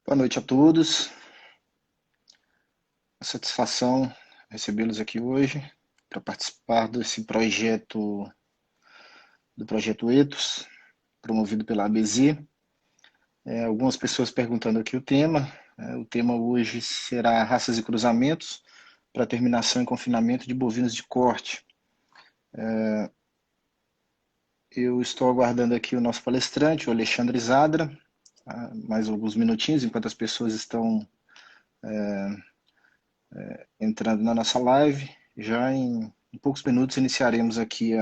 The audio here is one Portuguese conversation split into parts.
Boa noite a todos. É satisfação recebê-los aqui hoje para participar desse projeto, do projeto Ethos, promovido pela ABZ. Algumas pessoas perguntando aqui o tema. O tema hoje será raças e cruzamentos para terminação e confinamento de bovinos de corte. Eu estou aguardando aqui o nosso palestrante, o Alexandre Zadra, mais alguns minutinhos, enquanto as pessoas estão entrando na nossa live. Já em poucos minutos iniciaremos aqui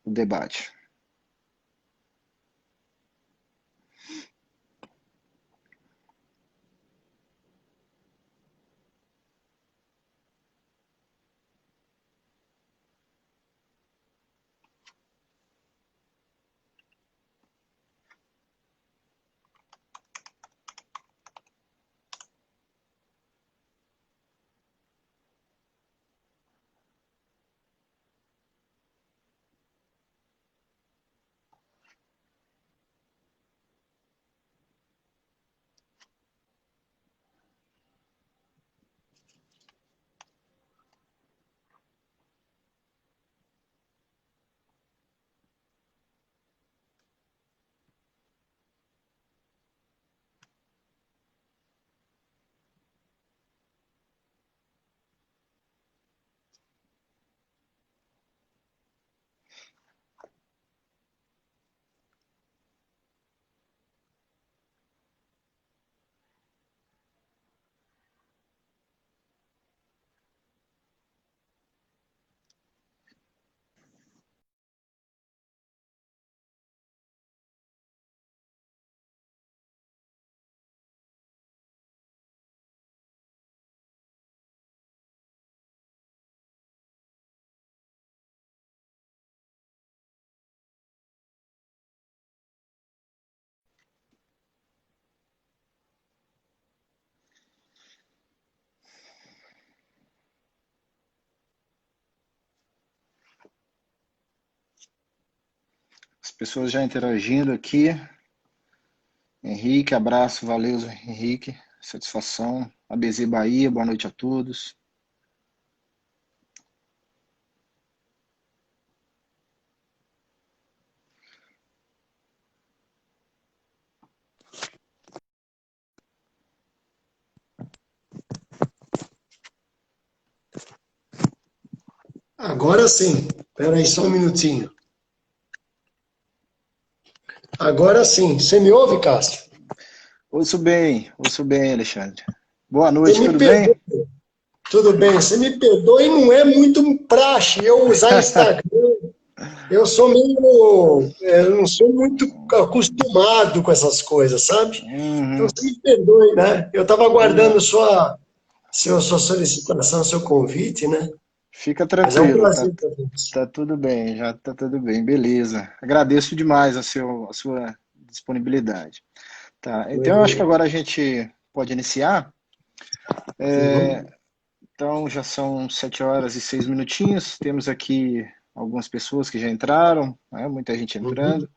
o debate. pessoas já interagindo aqui. Henrique, abraço, valeu, Henrique, satisfação. ABZ Bahia, boa noite a todos. Agora sim. Espera aí só um minutinho. Agora sim. Você me ouve, Cássio? Ouço bem, Alexandre. Boa Você noite, me tudo perdoe. bem? Tudo bem. Você me perdoe, não é muito praxe eu usar Instagram. Eu sou meio. Eu não sou muito acostumado com essas coisas, sabe? Então Uhum. você me perdoe, né? Eu estava aguardando Não, sua solicitação, seu convite, né? fica Mas é um tranquilo, prazer para você. tá tudo bem, já tá tudo bem, beleza. Agradeço demais a sua disponibilidade. Tá, então eu acho que Beleza. agora a gente pode iniciar. Sim. Então já são 7 horas e 6 minutinhos. Temos aqui algumas pessoas que já entraram, né? Muita gente Uhum. entrando.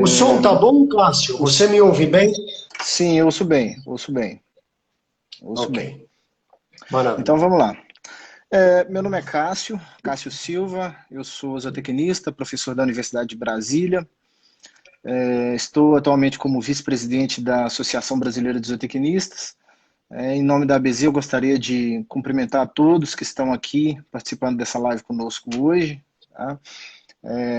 O som tá bom, Cássio? Você me ouve bem? Sim, eu ouço bem, ouço bem, ouço Ok. bem. Então Maravilha. vamos lá. Meu nome é Cássio, Cássio Silva, eu sou zootecnista, professor da Universidade de Brasília. Estou atualmente como vice-presidente da Associação Brasileira de Zootecnistas. Em nome da ABZ, eu gostaria de cumprimentar a todos que estão aqui participando dessa live conosco hoje. Tá?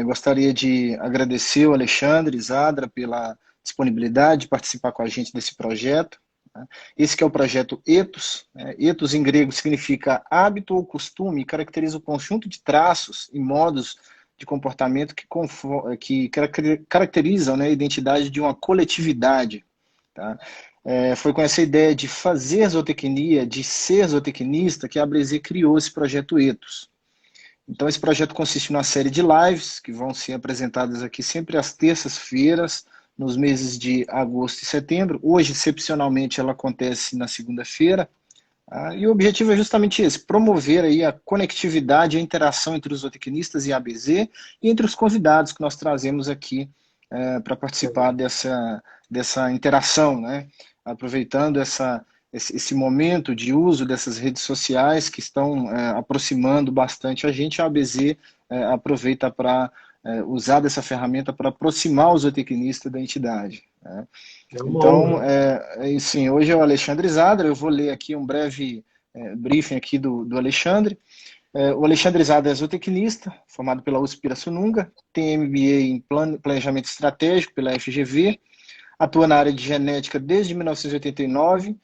Gostaria de agradecer ao Alexandre Zadra pela disponibilidade de participar com a gente desse projeto. Tá? Esse que é o projeto Ethos. Ethos em grego significa hábito ou costume, e caracteriza o conjunto de traços e modos de comportamento que caracterizam, né, a identidade de uma coletividade. Tá? Foi com essa ideia de fazer zootecnia, de ser zootecnista, que a ABZ criou esse projeto Ethos. Então, esse projeto consiste numa série de lives que vão ser apresentadas aqui sempre às terças-feiras, nos meses de agosto e setembro. Hoje, excepcionalmente, ela acontece na segunda-feira. Tá? E o objetivo é justamente esse, promover aí a conectividade e a interação entre os zootecnistas e a ABZ e entre os convidados que nós trazemos aqui para participar dessa interação, né? Aproveitando esse momento de uso dessas redes sociais que estão aproximando bastante a gente, a ABZ aproveita para usar dessa ferramenta para aproximar o zootecnista da entidade. Né? É uma Então, honra. sim, hoje é o Alexandre Zadra, eu vou ler aqui um breve briefing aqui do Alexandre. O Alexandre Zadra é zootecnista, formado pela USP Pirassununga, tem MBA em Planejamento Estratégico pela FGV, atua na área de genética desde 1989.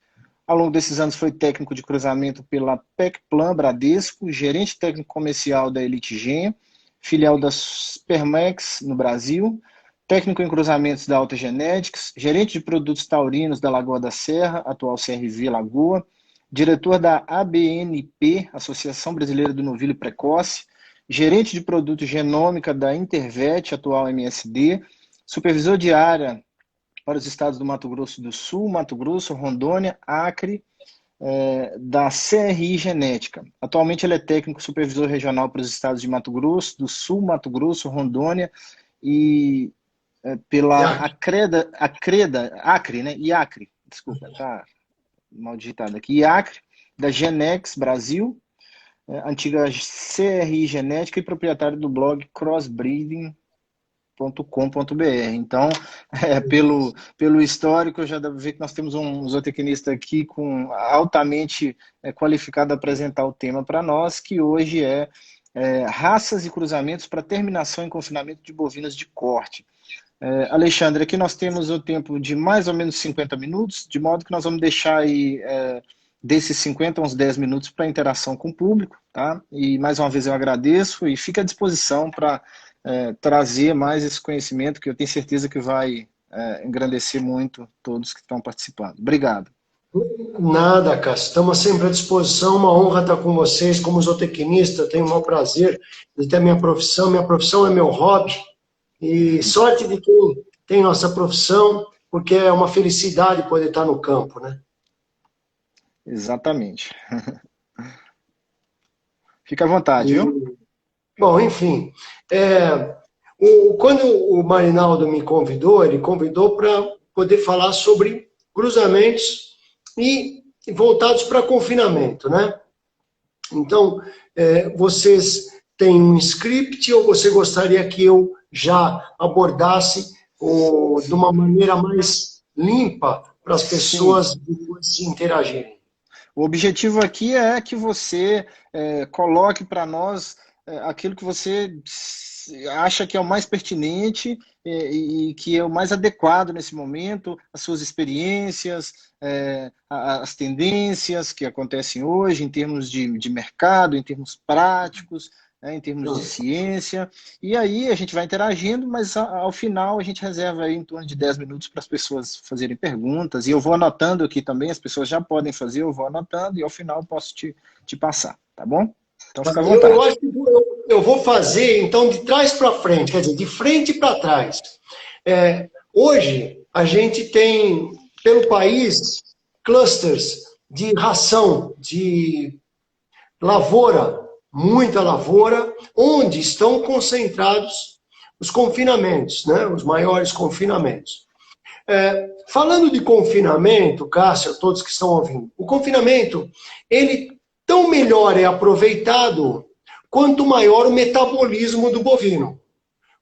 Ao longo desses anos foi técnico de cruzamento pela Pecplan Bradesco, gerente técnico comercial da Elite Gen, filial da Supermax no Brasil, técnico em cruzamentos da Alta Genetics, gerente de produtos taurinos da Lagoa da Serra, atual CRV Lagoa, diretor da ABNP, Associação Brasileira do Novilho Precoce, gerente de produtos genômica da Intervet, atual MSD, supervisor de área para os estados do Mato Grosso do Sul, Mato Grosso, Rondônia, Acre, da CRI Genética. Atualmente ele é técnico supervisor regional para os estados de Mato Grosso do Sul, Mato Grosso, Rondônia e pela Iac. Acre, né? IACRE, desculpa, tá mal digitado aqui, IACRE, da Genex Brasil, antiga CRI Genética e proprietário do blog crossbreeding.com.br. Então, pelo histórico, já dá para ver que nós temos um zootecnista aqui altamente qualificado a apresentar o tema para nós, que hoje é raças e cruzamentos para terminação e confinamento de bovinos de corte. Alexandre, aqui nós temos o tempo de mais ou menos 50 minutos, de modo que nós vamos deixar aí desses 50 uns 10 minutos para interação com o público, tá? E mais uma vez eu agradeço e fico à disposição para trazer mais esse conhecimento que eu tenho certeza que vai engrandecer muito todos que estão participando. Obrigado. Nada, Cássio. Estamos sempre à disposição. Uma honra estar com vocês. Como zootecnista, tenho o maior prazer de ter minha profissão. Minha profissão é meu hobby. E sorte de quem tem nossa profissão, porque é uma felicidade poder estar no campo, né? Exatamente. Fica à vontade, E, viu? bom, enfim. Quando o Marinaldo me convidou, ele convidou para poder falar sobre cruzamentos e voltados para confinamento, né? Então, vocês têm um script ou você gostaria que eu já abordasse de uma maneira mais limpa para as pessoas depois se interagirem? O objetivo aqui é que você coloque para nós aquilo que você acha que é o mais pertinente e que é o mais adequado nesse momento, as suas experiências, as tendências que acontecem hoje em termos de mercado, em termos práticos, em termos de ciência. E aí a gente vai interagindo, mas ao final a gente reserva aí em torno de 10 minutos para as pessoas fazerem perguntas. E eu vou anotando aqui também, as pessoas já podem fazer, eu vou anotando e ao final eu posso te passar, tá bom? Então fica à vontade. Eu acho que eu vou fazer, então, de trás para frente, quer dizer, de frente para trás. Hoje, a gente tem, pelo país, clusters de ração, de lavoura, muita lavoura, onde estão concentrados os confinamentos, né? Os maiores confinamentos. Falando de confinamento, Cássio, todos que estão ouvindo, o confinamento, ele tão melhor é aproveitado quanto maior o metabolismo do bovino.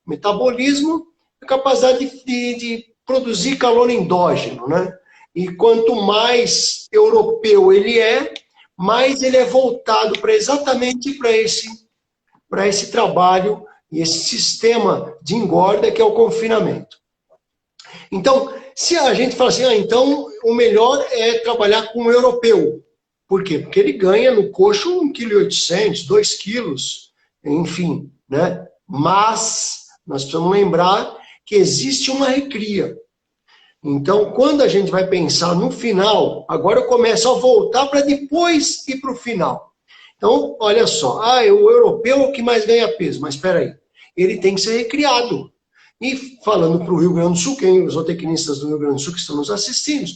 O metabolismo é a capacidade de produzir calor endógeno, né? E quanto mais europeu ele é, mais ele é voltado exatamente para esse trabalho e esse sistema de engorda que é o confinamento. Então, se a gente fala assim, então o melhor é trabalhar com o europeu. Por quê? Porque ele ganha no coxo 1,8 kg, 2 quilos, enfim, né? Mas nós precisamos lembrar que existe uma recria. Então, quando a gente vai pensar no final, agora eu começo a voltar para depois ir para o final. Então, olha só, o europeu é o que mais ganha peso, mas espera aí, ele tem que ser recriado. E falando para o Rio Grande do Sul, os zootecnistas do Rio Grande do Sul que estão nos assistindo,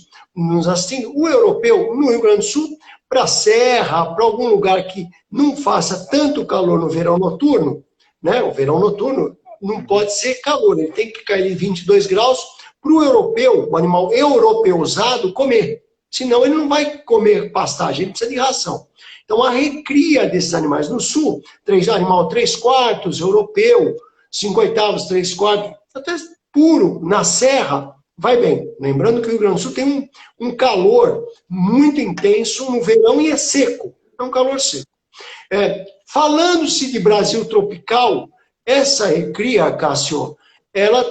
o europeu no Rio Grande doSul, para a serra, para algum lugar que não faça tanto calor no verão noturno, né? O verão noturno não pode ser calor, ele tem que cair em 22 graus para o europeu, o animal europeuzado, comer. Senão ele não vai comer pastagem, ele precisa de ração. Então a recria desses animais no sul, animal 3/4, europeu, 5/8, 3/4, até puro, na serra, vai bem. Lembrando que o Rio Grande do Sul tem um calor muito intenso no verão e é seco. É um calor seco. Falando-se de Brasil tropical, essa recria, Cássio, ela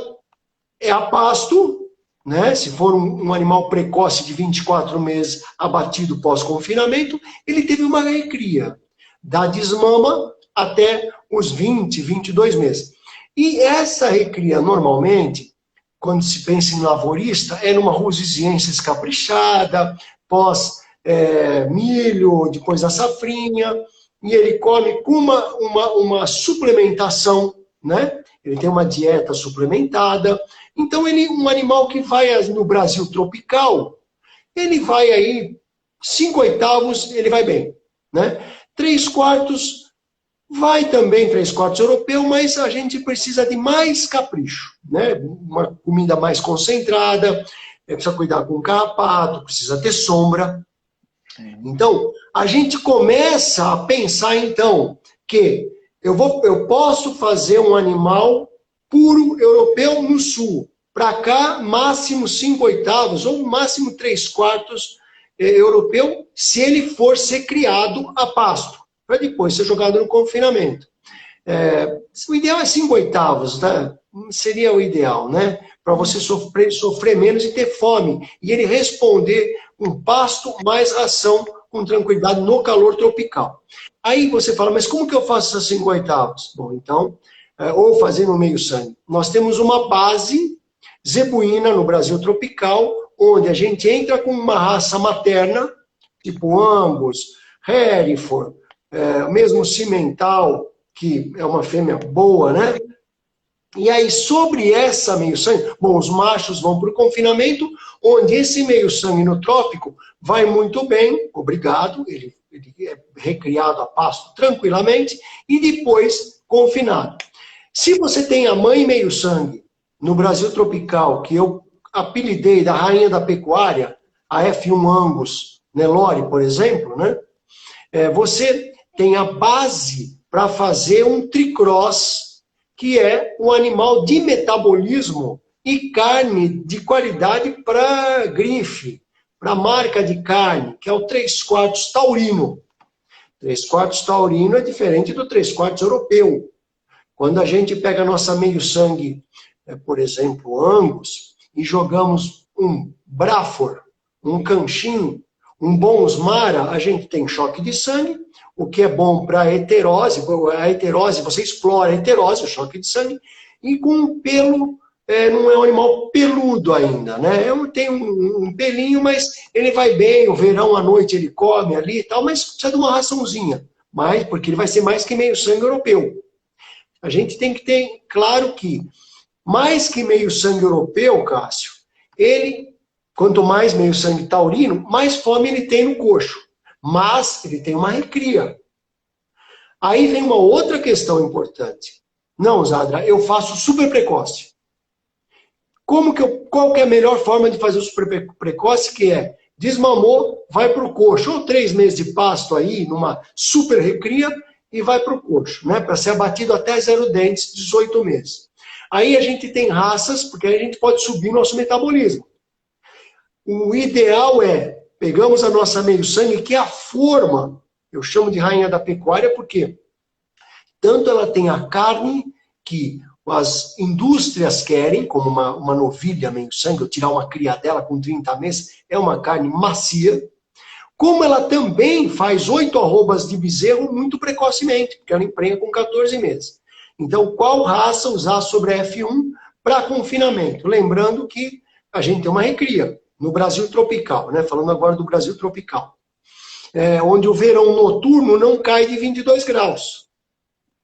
é a pasto, né? Se for um animal precoce de 24 meses abatido pós-confinamento, ele teve uma recria da desmama até os 20, 22 meses. E essa recria, normalmente, quando se pensa em lavorista, é numa rusiziensis caprichada, pós-milho, depois da safrinha, e ele come com uma suplementação, né? Ele tem uma dieta suplementada. Então, um animal que vai no Brasil tropical, ele vai aí, 5/8, ele vai bem, né? 3/4 vai também 3/4 europeu, mas a gente precisa de mais capricho, né? Uma comida mais concentrada, precisa cuidar com o carrapato, precisa ter sombra. Então, a gente começa a pensar, então, que eu posso fazer um animal puro europeu no sul. Para cá, máximo 5/8 ou máximo 3/4 europeu, se ele for ser criado a pasto, para depois ser jogado no confinamento. O ideal é 5/8, né? Seria o ideal, né? Para você sofrer menos e ter fome. E ele responder um pasto mais ração com tranquilidade no calor tropical. Aí você fala, mas como que eu faço essas 5/8? Bom, então, ou fazer no meio sangue. Nós temos uma base zebuína no Brasil tropical, onde a gente entra com uma raça materna, tipo Angus, Hereford, mesmo Cimental, que é uma fêmea boa, né? E aí, sobre essa meio-sangue, bom, os machos vão para o confinamento, onde esse meio-sangue no trópico vai muito bem, obrigado, ele é recriado a pasto tranquilamente, e depois confinado. Se você tem a mãe meio sangue no Brasil tropical, que eu apelidei da rainha da pecuária, a F1 Angus Nelore, por exemplo, né? Você tem a base para fazer um tricross, que é um animal de metabolismo e carne de qualidade para grife, para marca de carne, que é o 3/4 taurino. 3/4 taurino é diferente do 3/4 europeu. Quando a gente pega a nossa meio-sangue, por exemplo, Angus, e jogamos um Braford, um Canchin, um Bonsmara, a gente tem choque de sangue, o que é bom para a heterose, você explora a heterose, o choque de sangue, e com um pelo, não é um animal peludo ainda, né? Tem um pelinho, mas ele vai bem, o verão à noite ele come ali e tal, mas precisa de uma raçãozinha, porque ele vai ser mais que meio sangue europeu. A gente tem que ter claro que, mais que meio sangue europeu, Cássio, quanto mais meio sangue taurino, mais fome ele tem no coxo. Mas ele tem uma recria. Aí vem uma outra questão importante. Não, Zadra, eu faço super precoce. Qual que é a melhor forma de fazer o super precoce? Que é, desmamou, vai para o coxo. Ou 3 meses de pasto aí, numa super recria, e vai para o coxo, né? Para ser abatido até 0 dentes, 18 meses. Aí a gente tem raças, porque aí a gente pode subir nosso metabolismo. O ideal é, pegamos a nossa meio-sangue, que é a forma, eu chamo de rainha da pecuária, porque tanto ela tem a carne que as indústrias querem, como uma novilha meio-sangue, ou tirar uma cria dela com 30 meses, é uma carne macia, como ela também faz 8 arrobas de bezerro muito precocemente, porque ela emprenha com 14 meses. Então, qual raça usar sobre a F1 para confinamento? Lembrando que a gente tem uma recria no Brasil tropical, né? Falando agora do Brasil tropical, onde o verão noturno não cai de 22 graus.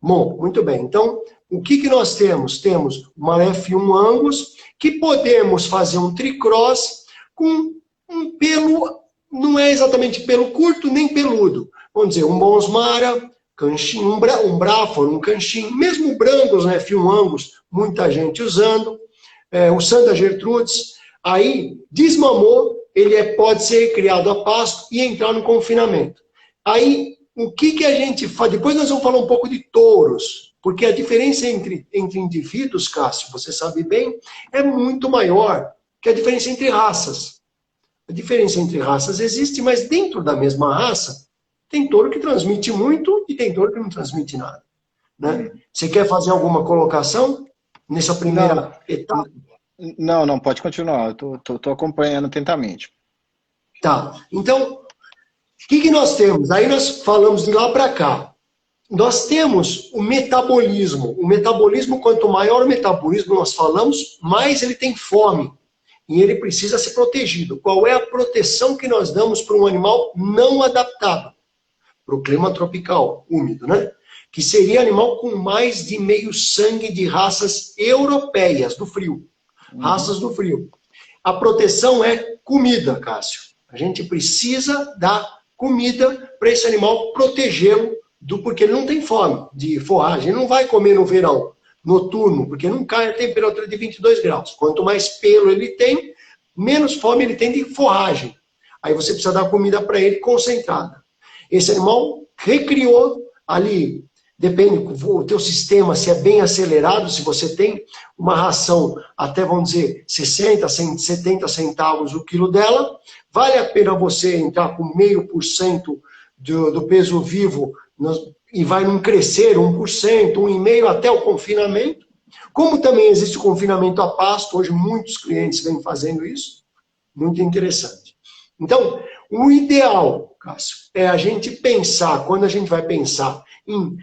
Bom, muito bem. Então, o que nós temos? Temos uma F1 Angus, que podemos fazer um tricross com um pelo, não é exatamente pelo curto nem peludo. Vamos dizer, um Bonsmara, Canchin, um Braford, um Canchin, mesmo brancos, né, F1 Angus, muita gente usando, o Santa Gertrudes, aí desmamou, ele pode ser criado a pasto e entrar no confinamento. Aí, o que a gente faz? Depois nós vamos falar um pouco de touros, porque a diferença entre indivíduos, Cássio, você sabe bem, é muito maior que a diferença entre raças. A diferença entre raças existe, mas dentro da mesma raça, tem touro que transmite muito e tem touro que não transmite nada. Né? Você quer fazer alguma colocação nessa primeira etapa? Não, pode continuar. Eu tô acompanhando atentamente. Tá. Então, o que nós temos? Aí nós falamos de lá para cá. Nós temos o metabolismo. O metabolismo, quanto maior o metabolismo nós falamos, mais ele tem fome. E ele precisa ser protegido. Qual é a proteção que nós damos para um animal não adaptado? Para o clima tropical, úmido, né? Que seria animal com mais de meio sangue de raças europeias, do frio. Raças do frio. A proteção é comida, Cássio. A gente precisa dar comida para esse animal protegê-lo, porque ele não tem fome de forragem. Ele não vai comer no verão noturno, porque não cai a temperatura de 22 graus. Quanto mais pelo ele tem, menos fome ele tem de forragem. Aí você precisa dar comida para ele concentrada. Esse animal recriou ali, depende do teu sistema, se é bem acelerado, se você tem uma ração até, vamos dizer, 60, 70 centavos o quilo dela, vale a pena você entrar com 0,5% do peso vivo e vai não crescer 1%, 1,5% até o confinamento. Como também existe o confinamento a pasto, hoje muitos clientes vêm fazendo isso, muito interessante. Então, o ideal, Cássio, é a gente pensar, quando a gente vai pensar em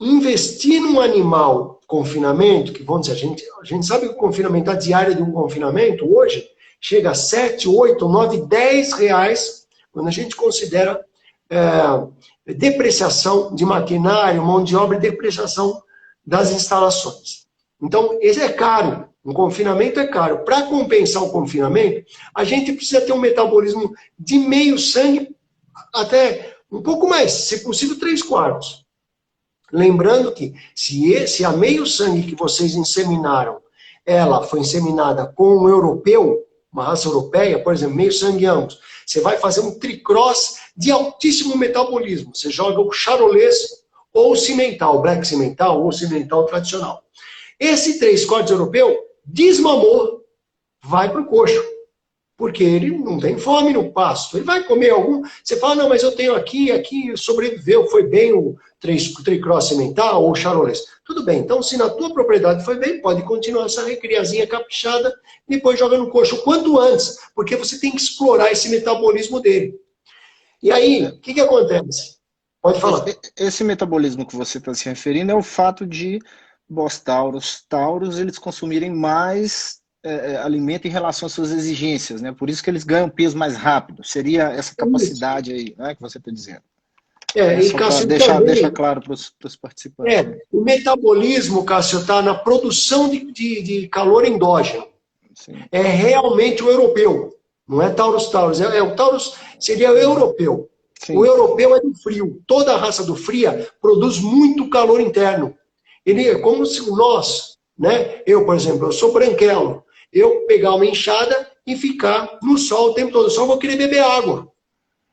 investir num animal confinamento, que vamos dizer, a gente sabe que o confinamento, a diária de um confinamento, hoje, chega a 7, 8, 9, 10 reais, quando a gente considera depreciação de maquinário, mão de obra e depreciação das instalações. Então, esse é caro. Um confinamento é caro. Para compensar o confinamento, a gente precisa ter um metabolismo de meio sangue até um pouco mais, se possível 3/4. Lembrando que se a meio-sangue que vocês inseminaram, ela foi inseminada com um europeu, uma raça europeia, por exemplo, meio-sangue ambos, você vai fazer um tricross de altíssimo metabolismo. Você joga o charolês ou o cimental, o black cimental ou o cimental tradicional. Esse 3 cortes europeu desmamou, vai para o coxo. Porque ele não tem fome no pasto. Ele vai comer algum... Você fala, não, mas eu tenho aqui sobreviveu, foi bem o tricross cimental ou o charolês. Tudo bem, então se na tua propriedade foi bem, pode continuar essa recriazinha caprichada e depois joga no coxo o quanto antes, porque você tem que explorar esse metabolismo dele. E aí, o que acontece? Pode falar. Esse metabolismo que você está se referindo é o fato de Bos tauros, eles consumirem mais alimento em relação às suas exigências, né? Por isso que eles ganham peso mais rápido. Seria essa capacidade aí, né, que você está dizendo. E Cássio, deixa claro para os participantes. Né? O metabolismo, Cássio, está na produção de calor endógeno. Sim. É realmente o europeu. Não é Taurus. O Taurus seria o europeu. Sim. O europeu é do frio. Toda a raça do fria produz muito calor interno. Ele é como se nós, né? Eu, por exemplo, eu sou branquelo. Eu pegar uma enxada e ficar no sol o tempo todo. Eu só vou querer beber água.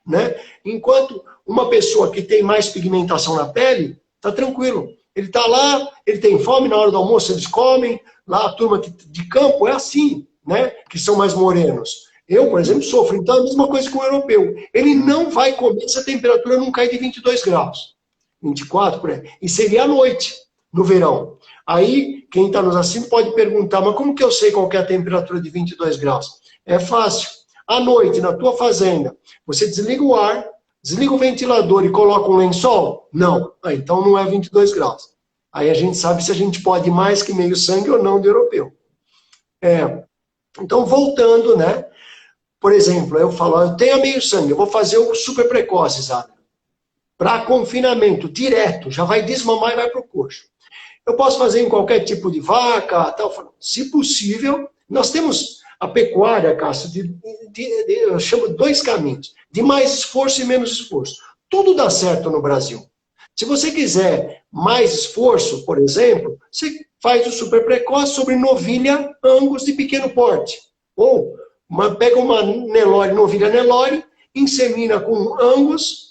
Né? Enquanto uma pessoa que tem mais pigmentação na pele, tá tranquilo. Ele está lá, ele tem fome, na hora do almoço eles comem. Lá a turma de campo é assim, né? Que são mais morenos. Eu, por exemplo, sofro. Então é a mesma coisa que o europeu. Ele não vai comer se a temperatura não cair de 22 graus. 24, por aí. E seria à noite, no verão. Aí, quem está nos assistindo pode perguntar, mas como que eu sei qual que é a temperatura de 22 graus? É fácil. À noite, na tua fazenda, você desliga o ar, desliga o ventilador e coloca um lençol? Não. Então não é 22 graus. Aí a gente sabe se a gente pode mais que meio sangue ou não do europeu. Então, voltando, né? Por exemplo, eu falo, eu tenho meio sangue, eu vou fazer o super precoce, sabe? Para confinamento direto, já vai desmamar e vai para o coxo. Eu posso fazer em qualquer tipo de vaca, tal. Se possível, nós temos a pecuária, Cássio, eu chamo 2 caminhos, de mais esforço e menos esforço. Tudo dá certo no Brasil. Se você quiser mais esforço, por exemplo, você faz o super precoce sobre novilha Angus de pequeno porte. Ou pega uma novilha Nelore, insemina com Angus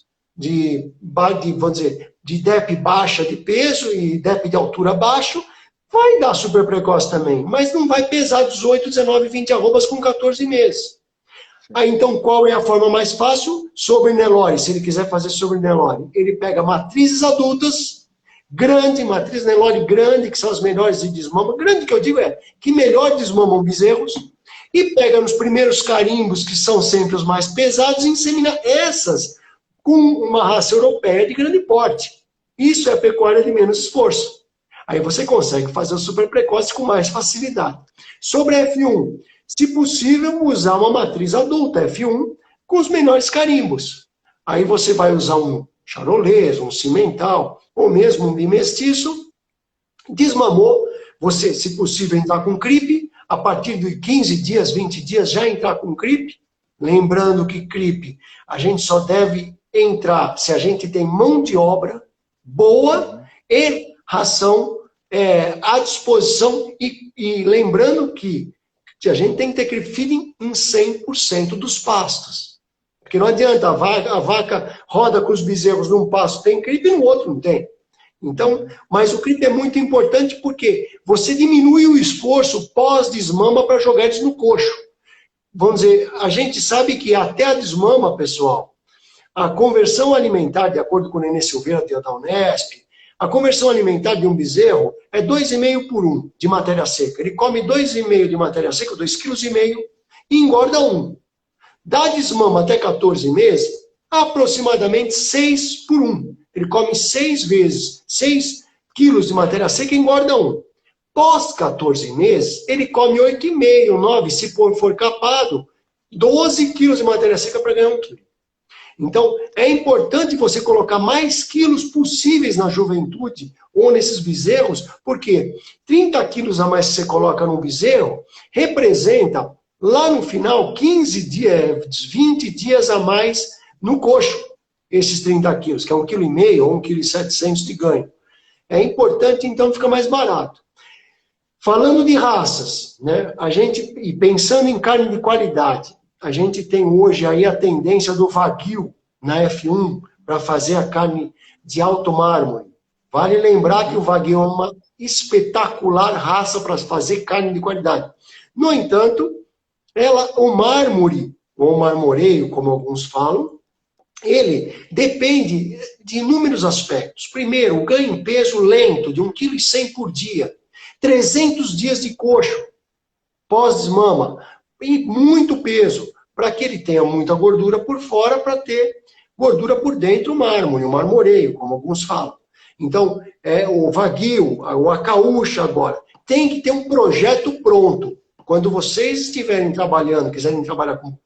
vamos dizer, de DEP baixa de peso e DEP de altura baixo, vai dar super precoce também, mas não vai pesar 18, 19, 20 arrobas com 14 meses. Aí, então, qual é a forma mais fácil? Sobre Nelore. Se ele quiser fazer sobre Nelore, ele pega matrizes adultas, matriz Nelore grande, que são as melhores de desmama. Grande que eu digo que melhor desmamam bezerros, e pega nos primeiros carimbos, que são sempre os mais pesados, e insemina essas com uma raça europeia de grande porte. Isso é pecuária de menos esforço. Aí você consegue fazer o super precoce com mais facilidade. Sobre a F1, se possível, usar uma matriz adulta, F1, com os menores carimbos. Aí você vai usar um charolês, um cimental, ou mesmo um bimestiço. Desmamou, você, se possível, entrar com CRIP. A partir de 15 dias, 20 dias, já entrar com CRIP. Lembrando que CRIP, a gente só deve entrar se a gente tem mão de obra boa e ração à disposição. E lembrando que a gente tem que ter CRIP feeding em 100% dos pastos. Porque não adianta, a vaca roda com os bezerros num pasto, tem CRIP e no outro não tem. Então, mas o CRIP é muito importante porque você diminui o esforço pós-desmama para jogar eles no coxo. Vamos dizer, a gente sabe que até a desmama, pessoal, a conversão alimentar, de acordo com o Nenê Silveira, da Unesp, a conversão alimentar de um bezerro é 2,5 por 1 de matéria seca. Ele come 2,5 de matéria seca, 2,5 kg, e engorda 1. Da desmama até 14 meses, aproximadamente 6 por 1. Ele come 6 vezes, 6 quilos de matéria seca e engorda 1. Pós 14 meses, ele come 8,5, 9, se for capado, 12 quilos de matéria seca para ganhar 1 quilo. Então, é importante você colocar mais quilos possíveis na juventude ou nesses bezerros, porque 30 quilos a mais que você coloca num bezerro representa, lá no final, 15 dias, 20 dias a mais no coxo, esses 30 quilos, que é 1,5 kg ou 1,7 kg de ganho. É importante, então, fica mais barato. Falando de raças, né, e pensando em carne de qualidade, a gente tem hoje aí a tendência do Wagyu na F1 para fazer a carne de alto mármore. Vale lembrar que o Wagyu é uma espetacular raça para fazer carne de qualidade. No entanto, o mármore, ou marmoreio, como alguns falam, ele depende de inúmeros aspectos. Primeiro, o ganho em peso lento, de 1,1 kg por dia. 300 dias de coxo, pós-desmama, e muito peso, para que ele tenha muita gordura por fora, para ter gordura por dentro, o mármore, o marmoreio, como alguns falam. Então, o Wagyu, o Acaúcha agora, tem que ter um projeto pronto. Quando vocês estiverem trabalhando, quiserem trabalhar com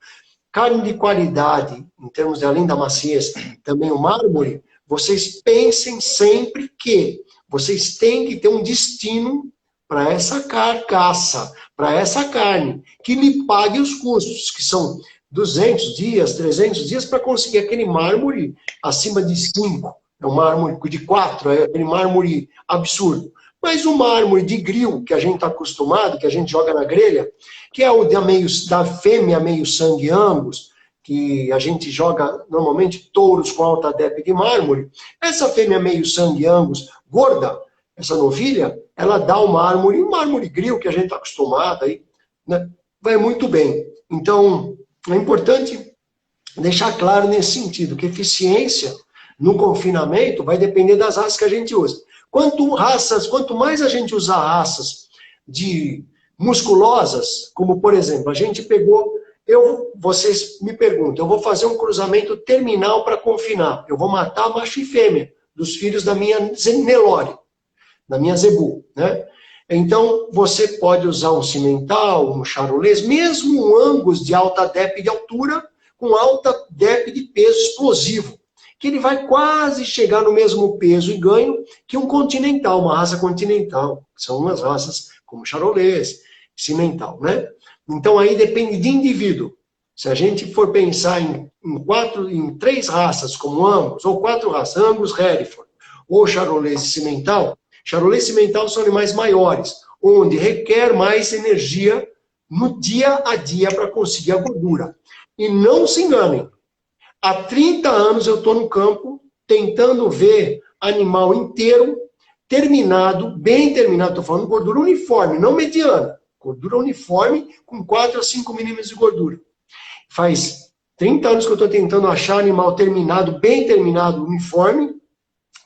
carne de qualidade, em termos de além da maciez, também o mármore, vocês pensem sempre que vocês têm que ter um destino para essa carcaça, para essa carne, que lhe pague os custos, que são 200 dias, 300 dias, para conseguir aquele mármore acima de 5. É um mármore de 4, é aquele mármore absurdo. Mas o mármore de grill, que a gente está acostumado, que a gente joga na grelha, que é o da fêmea meio sangue Angus, que a gente joga normalmente touros com alta DEP de mármore, essa fêmea meio sangue Angus gorda, essa novilha, ela dá o mármore grill, que a gente está acostumado, aí, né? Vai muito bem. Então, é importante deixar claro nesse sentido, que eficiência no confinamento vai depender das raças que a gente usa. Quanto mais a gente usar raças de musculosas, como por exemplo, a gente pegou, vocês me perguntam, eu vou fazer um cruzamento terminal para confinar, eu vou matar macho e fêmea dos filhos da minha Nelore, da minha Zebu, né? Então, você pode usar um cimental, um charolês, mesmo um Angus de alta DEP de altura, com alta DEP de peso explosivo, que ele vai quase chegar no mesmo peso e ganho que um continental, uma raça continental. São umas raças como charolês, cimental, né? Então, aí depende de indivíduo. Se a gente for pensar em 3 raças, como Angus, ou 4 raças, Angus, Hereford, ou charolês e cimental, charolês e cimental são animais maiores, onde requer mais energia no dia a dia para conseguir a gordura. E não se enganem, há 30 anos eu estou no campo tentando ver animal inteiro, terminado, bem terminado, estou falando gordura uniforme, não mediana, gordura uniforme com 4 a 5 milímetros de gordura. Faz 30 anos que eu estou tentando achar animal terminado, bem terminado, uniforme,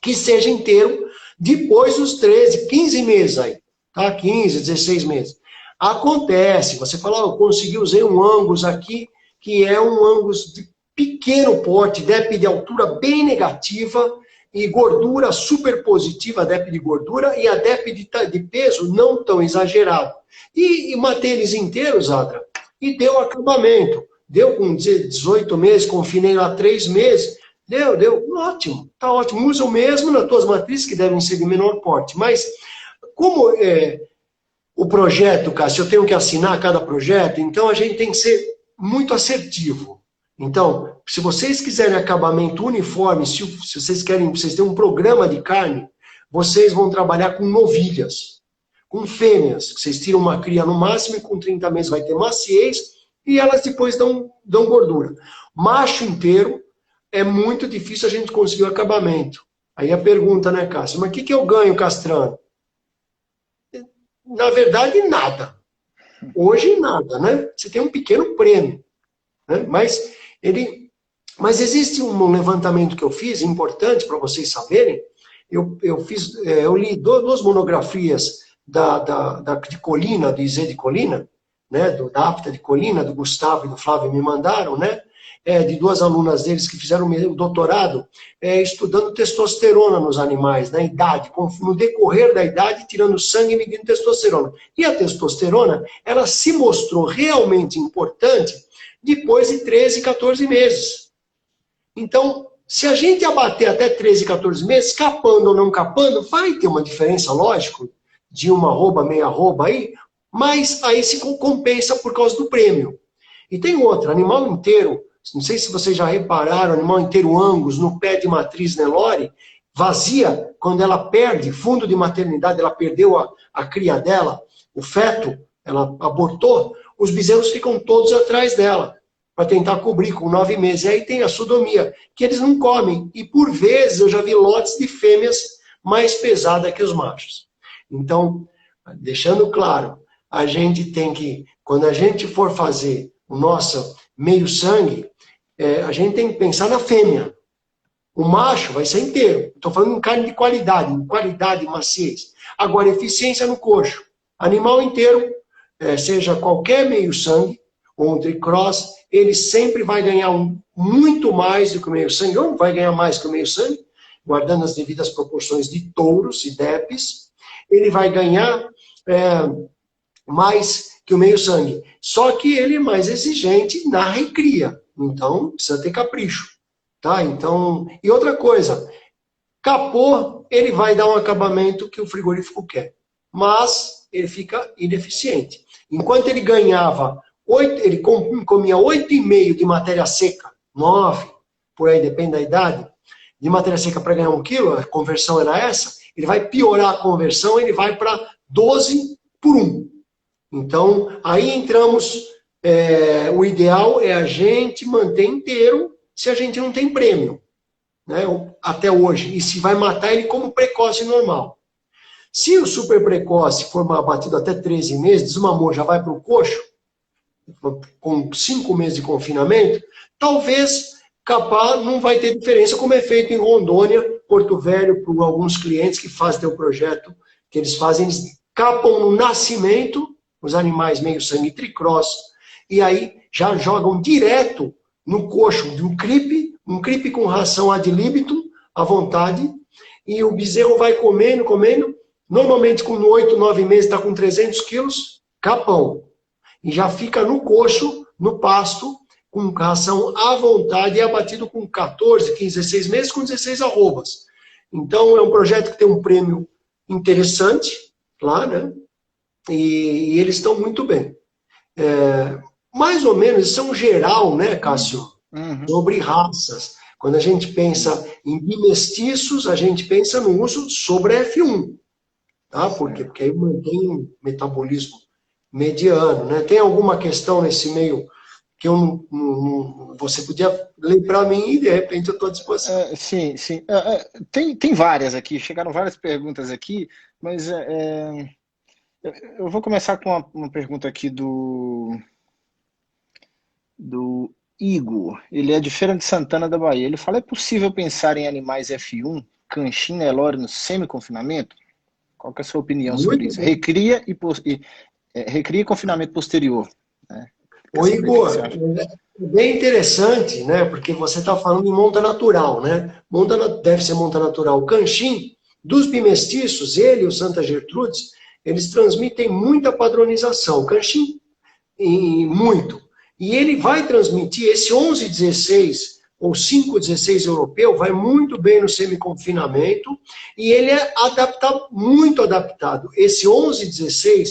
que seja inteiro, depois dos 13, 15 meses aí, tá? 15, 16 meses. Acontece, você fala, eu consegui, usei um Angus aqui, que é um Angus de pequeno porte, DEP de altura bem negativa, e gordura super positiva, a DEP de gordura, e a DEP de peso não tão exagerado. E matei eles inteiros, Adra, e deu acabamento. Deu com 18 meses, confinei lá 3 meses, deu, ótimo, tá ótimo. Usa o mesmo nas tuas matrizes, que devem ser de menor porte. Mas, como o projeto, Cássio, eu tenho que assinar cada projeto, então a gente tem que ser muito assertivo. Então, se vocês quiserem acabamento uniforme, se vocês querem, vocês têm um programa de carne, vocês vão trabalhar com novilhas, com fêmeas, que vocês tiram uma cria no máximo e com 30 meses vai ter maciez e elas depois dão gordura. Macho inteiro, é muito difícil a gente conseguir o acabamento. Aí a pergunta, né, Cássio, mas o que eu ganho castrando? Na verdade, nada. Hoje, nada, né? Você tem um pequeno prêmio, né? Mas existe um levantamento que eu fiz, importante para vocês saberem. Eu li 2 monografias de Colina, do IZ de Colina, né, da APTA de Colina, do Gustavo e do Flávio me mandaram, né? De 2 alunas deles que fizeram o doutorado estudando testosterona nos animais, na idade, no decorrer da idade, tirando sangue e medindo testosterona. E a testosterona, ela se mostrou realmente importante depois de 13, 14 meses. Então, se a gente abater até 13, 14 meses, capando ou não capando, vai ter uma diferença, lógico, de uma arroba, meia arroba aí, mas aí se compensa por causa do prêmio. E tem outra, animal inteiro, não sei se vocês já repararam, animal inteiro Angus, no pé de matriz Nelore, vazia, quando ela perde fundo de maternidade, ela perdeu a cria dela, o feto, ela abortou, os bezerros ficam todos atrás dela, para tentar cobrir com 9 meses. E aí tem a sodomia, que eles não comem. E por vezes eu já vi lotes de fêmeas mais pesadas que os machos. Então, deixando claro, a gente tem que, quando a gente for fazer o nosso meio-sangue, a gente tem que pensar na fêmea. O macho vai ser inteiro. Estou falando em carne de qualidade, e maciez. Agora, eficiência no coxo. Animal inteiro, seja qualquer meio-sangue, ou um tricross, ele sempre vai ganhar muito mais do que o meio-sangue, ou vai ganhar mais que o meio-sangue, guardando as devidas proporções de touros e depes. Ele vai ganhar mais que o meio-sangue. Só que ele é mais exigente na recria. Então, precisa ter capricho. Tá? Então, e outra coisa, capô, ele vai dar um acabamento que o frigorífico quer. Mas ele fica ineficiente. Enquanto ele ganhava, ele comia 8,5 de matéria seca, 9, por aí, depende da idade, de matéria seca para ganhar 1 quilo, a conversão era essa, ele vai piorar a conversão, ele vai para 12 por 1. Então, aí entramos, o ideal é a gente manter inteiro se a gente não tem prêmio, né, até hoje, e se vai matar ele como precoce normal. Se o super precoce for abatido até 13 meses, desmamou, já vai para o coxo, com 5 meses de confinamento, talvez capaz não vai ter diferença, como é feito em Rondônia, Porto Velho, por alguns clientes que fazem o projeto, que eles fazem, eles capam no nascimento, os animais meio sangue tricross, e aí já jogam direto no coxo de um cripe com ração ad libitum, à vontade, e o bezerro vai comendo, normalmente com 8, 9 meses está com 300 quilos, capão. E já fica no coxo, no pasto, com ração à vontade e abatido com 14, 15, 16 meses, com 16 arrobas. Então é um projeto que tem um prêmio interessante lá, né? E eles estão muito bem. Mais ou menos, isso é um geral, né, Cássio? Sobre raças. Quando a gente pensa em bimestiços, a gente pensa no uso sobre F1. Tá? Por quê? Porque aí mantém um metabolismo mediano. Né? Tem alguma questão nesse meio que eu você podia ler para mim e de repente eu estou à disposição. Sim. Tem várias aqui, chegaram várias perguntas aqui, mas eu vou começar com uma pergunta aqui do Igor. Ele é de Feira de Santana da Bahia. Ele fala: é possível pensar em animais F1, Canchim, Nelore no semi-confinamento? Qual que é a sua opinião sobre isso? Recria e confinamento posterior. Né? Ô Igor, é bem interessante, né? Porque você está falando em monta natural, né? Deve ser monta natural. O Canchim, dos bimestiços, ele e o Santa Gertrudes, eles transmitem muita padronização. O Canchim, muito. E ele vai transmitir esse 11-16 ou 5-16 europeu, vai muito bem no semi-confinamento, e ele é muito adaptado. Esse 11-16,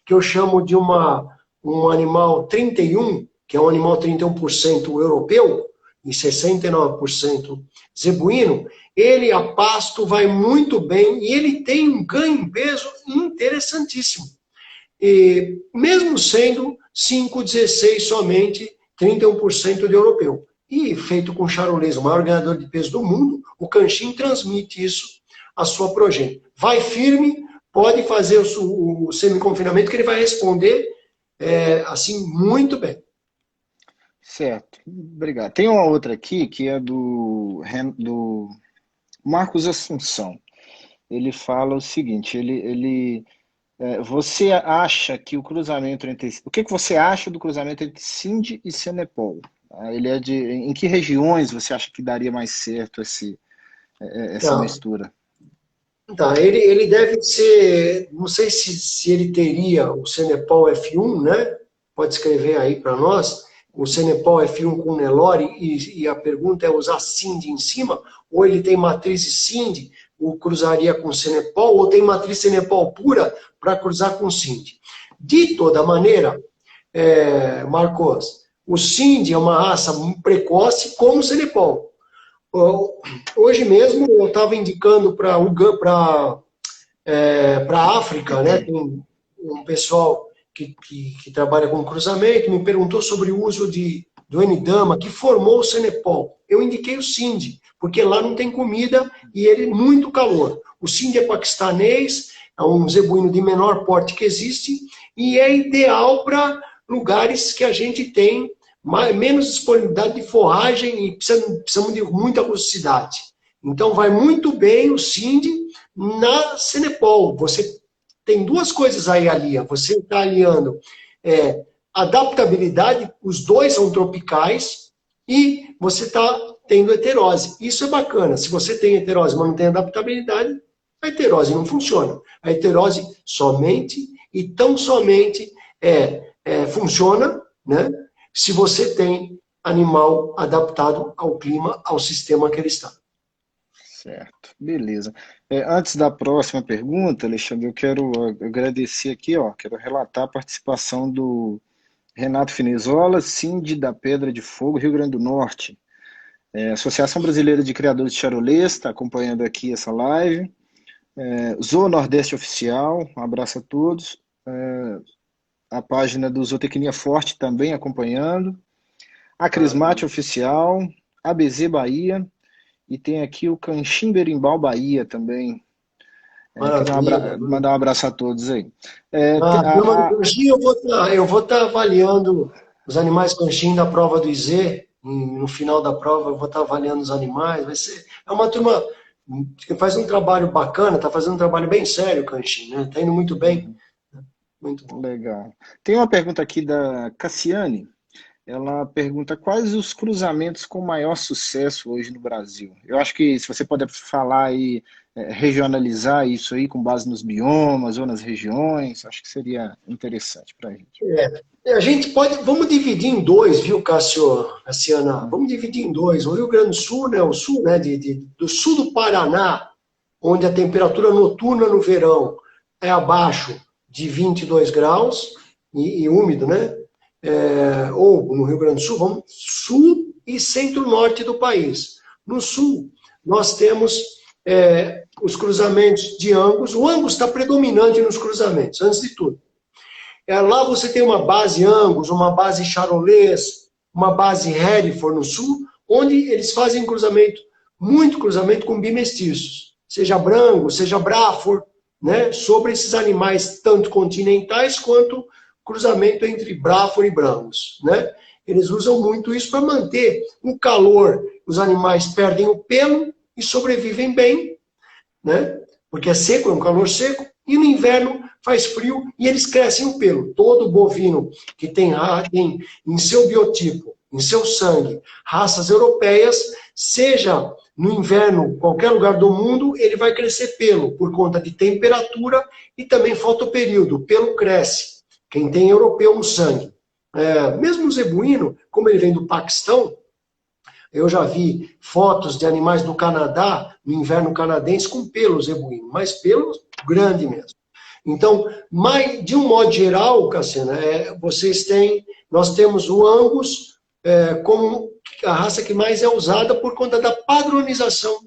que eu chamo de um animal 31, que é um animal 31% europeu, e 69% zebuíno, ele a pasto vai muito bem, e ele tem um ganho em peso interessantíssimo. E mesmo sendo 5,16 somente, 31% de europeu. E feito com charolês, o maior ganhador de peso do mundo, o Canchim transmite isso à sua progênie. Vai firme, pode fazer o semi-confinamento, que ele vai responder assim muito bem. Certo, obrigado. Tem uma outra aqui que é do Marcos Assunção. Ele fala o seguinte, você acha que o cruzamento entre... O que você acha do cruzamento entre Cindy e Senepol? Ele é em que regiões você acha que daria mais certo essa mistura? Tá, ele deve ser... Não sei se ele teria o Senepol F1, né? Pode escrever aí para nós. O Senepol F1 com Nelore, e a pergunta é usar Cindy em cima, ou ele tem matriz Cindy, ou cruzaria com Senepol, ou tem matriz Senepol pura para cruzar com Cindy. De toda maneira, Marcos, o Cindy é uma raça precoce como o Senepol. Hoje mesmo eu estava indicando para a África, né? Tem um pessoal que trabalha com cruzamento, me perguntou sobre o uso do N-Dama, que formou o Cenepol. Eu indiquei o Sindh, porque lá não tem comida e ele muito calor. O Sindh é paquistanês, é um zebuíno de menor porte que existe, e é ideal para lugares que a gente tem menos disponibilidade de forragem e precisamos de muita rusticidade. Então vai muito bem o Sindh na Cenepol. Você tem duas coisas aí ali. Você está aliando adaptabilidade, os dois são tropicais, e você está tendo heterose. Isso é bacana. Se você tem heterose, mas não tem adaptabilidade, a heterose não funciona. A heterose somente e tão somente funciona, né, se você tem animal adaptado ao clima, ao sistema que ele está. Certo, beleza. Antes da próxima pergunta, Alexandre, eu quero agradecer aqui, ó, quero relatar a participação do Renato Finezola, Cindy da Pedra de Fogo, Rio Grande do Norte. Associação Brasileira de Criadores de Charolês está acompanhando aqui essa live. Zoa Nordeste Oficial, um abraço a todos. A página do Zootecnia Forte também acompanhando. A Crismate Oficial, ABZ Bahia, e tem aqui o Canchim Berimbau Bahia também. Mandar um abraço a todos aí. Eu vou estar avaliando os animais Canchim da prova do IZ. No final da prova eu vou estar avaliando os animais. É uma turma que faz um trabalho bacana, está fazendo um trabalho bem sério, Canchim, né? Está indo muito bem. Muito bom. Legal. Tem uma pergunta aqui da Cassiane. Ela pergunta quais os cruzamentos com maior sucesso hoje no Brasil. Eu acho que se você puder falar aí, regionalizar isso aí com base nos biomas ou nas regiões, acho que seria interessante para a gente. A gente vamos dividir em dois, viu, Cassiana? Vamos dividir em dois. O Rio Grande do Sul, né, o sul, né, do sul do Paraná, onde a temperatura noturna no verão é abaixo de 22 graus e úmido, né? Ou no Rio Grande do Sul, vamos sul e centro-norte do país. No sul, nós temos os cruzamentos de Angus. O Angus está predominante nos cruzamentos, antes de tudo. Lá você tem uma base Angus, uma base Charolês, uma base Hereford no sul, onde eles fazem muito cruzamento com bimestiços, seja Brango, seja Braford, né, sobre esses animais tanto continentais quanto cruzamento entre Braford e Brangos, né? Eles usam muito isso para manter o calor. Os animais perdem o pelo e sobrevivem bem, né? Porque é seco, é um calor seco, e no inverno faz frio e eles crescem o pelo. Todo bovino que tem em seu biotipo, em seu sangue, raças europeias, seja no inverno, qualquer lugar do mundo, ele vai crescer pelo, por conta de temperatura e também fotoperíodo. O pelo cresce. Quem tem europeu no sangue. Mesmo o zebuíno, como ele vem do Paquistão, eu já vi fotos de animais do Canadá, no inverno canadense, com pelo zebuíno, mas pelo grande mesmo. Então, de um modo geral, Cassiana, nós temos o Angus como a raça que mais é usada por conta da padronização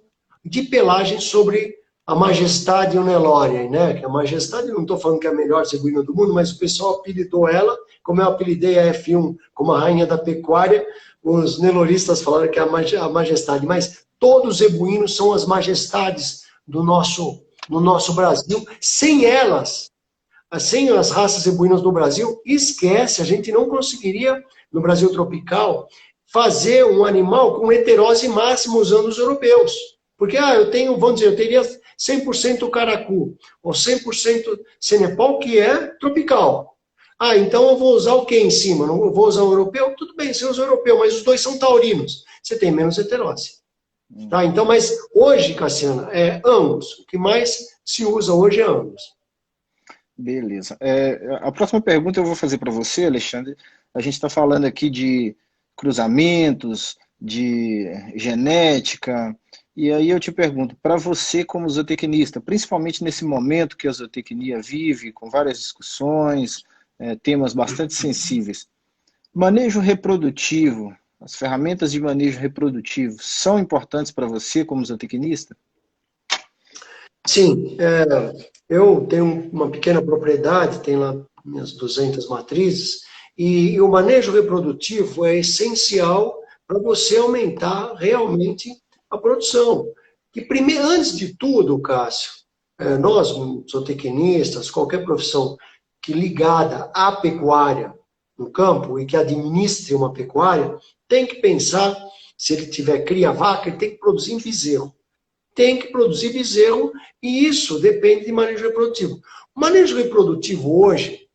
de pelagem sobre a Majestade e o Nelore, né? Que a Majestade, não estou falando que é a melhor zebuína do mundo, mas o pessoal apelidou ela, como eu apelidei a F1 como a rainha da pecuária, os neloristas falaram que é a Majestade, mas todos os zebuínos são as majestades no nosso Brasil. Sem elas, sem as raças zebuínas do Brasil, esquece, a gente não conseguiria, no Brasil tropical, fazer um animal com heterose máxima usando os europeus. Porque, eu teria 100% caracu, ou 100% cenepol, que é tropical. Então eu vou usar o que em cima? Não vou usar o europeu? Tudo bem, você usa o europeu, mas os dois são taurinos. Você tem menos heterose. Tá? Então, mas hoje, Cassiana, é Angus. O que mais se usa hoje é Angus. Beleza. A próxima pergunta eu vou fazer para você, Alexandre. A gente está falando aqui de cruzamentos, de genética, e aí eu te pergunto, para você como zootecnista, principalmente nesse momento que a zootecnia vive, com várias discussões, temas bastante sensíveis, manejo reprodutivo, As ferramentas de manejo reprodutivo são importantes para você como zootecnista? Sim, eu tenho uma pequena propriedade, tenho lá minhas 200 matrizes, e o manejo reprodutivo é essencial para você aumentar realmente a produção. E primeiro, antes de tudo, Cássio, nós, zootecnistas, qualquer profissão que ligada à pecuária no campo e que administre uma pecuária, tem que pensar, se ele tiver cria-vaca, ele tem que produzir em bezerro. Tem que produzir bezerro, e isso depende de manejo reprodutivo. O manejo reprodutivo hoje,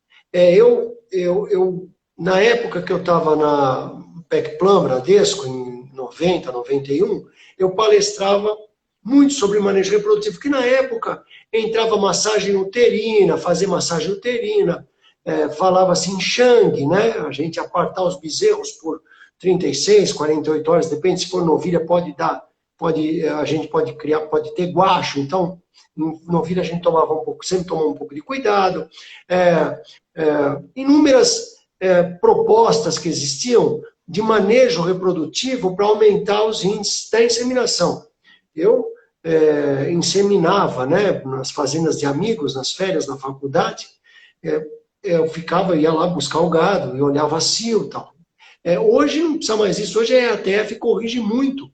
na época que eu estava na PECPLAN Bradesco, em 90, 91, eu palestrava muito sobre manejo reprodutivo, que na época entrava massagem uterina, fazer massagem uterina, falava assim em Xang, né? A gente apartar os bezerros por 36, 48 horas, depende, se for novilha pode dar, a gente pode criar, pode ter guacho, então, novilha a gente tomava sempre tomava um pouco de cuidado. Inúmeras propostas que existiam de manejo reprodutivo para aumentar os índices da inseminação. Eu inseminava, né, nas fazendas de amigos, nas férias, na faculdade, ia lá buscar o gado e olhava a cio e tal. Hoje não precisa mais isso, hoje a EATF corrige muito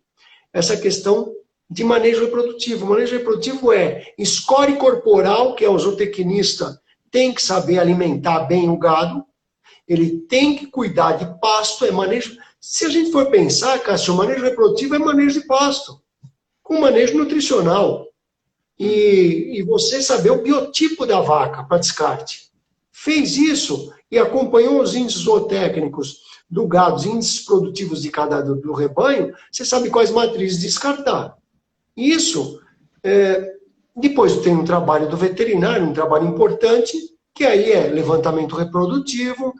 essa questão de manejo reprodutivo. O manejo reprodutivo é score corporal, que é o zootecnista tem que saber alimentar bem o gado, ele tem que cuidar de pasto, é manejo... Se a gente for pensar, Cássio, o manejo reprodutivo é manejo de pasto, com manejo nutricional. E você saber o biotipo da vaca para descarte. Fez isso e acompanhou os índices zootécnicos do gado, os índices produtivos do rebanho, você sabe quais matrizes descartar. Isso, depois tem um trabalho do veterinário, um trabalho importante, que aí é levantamento reprodutivo,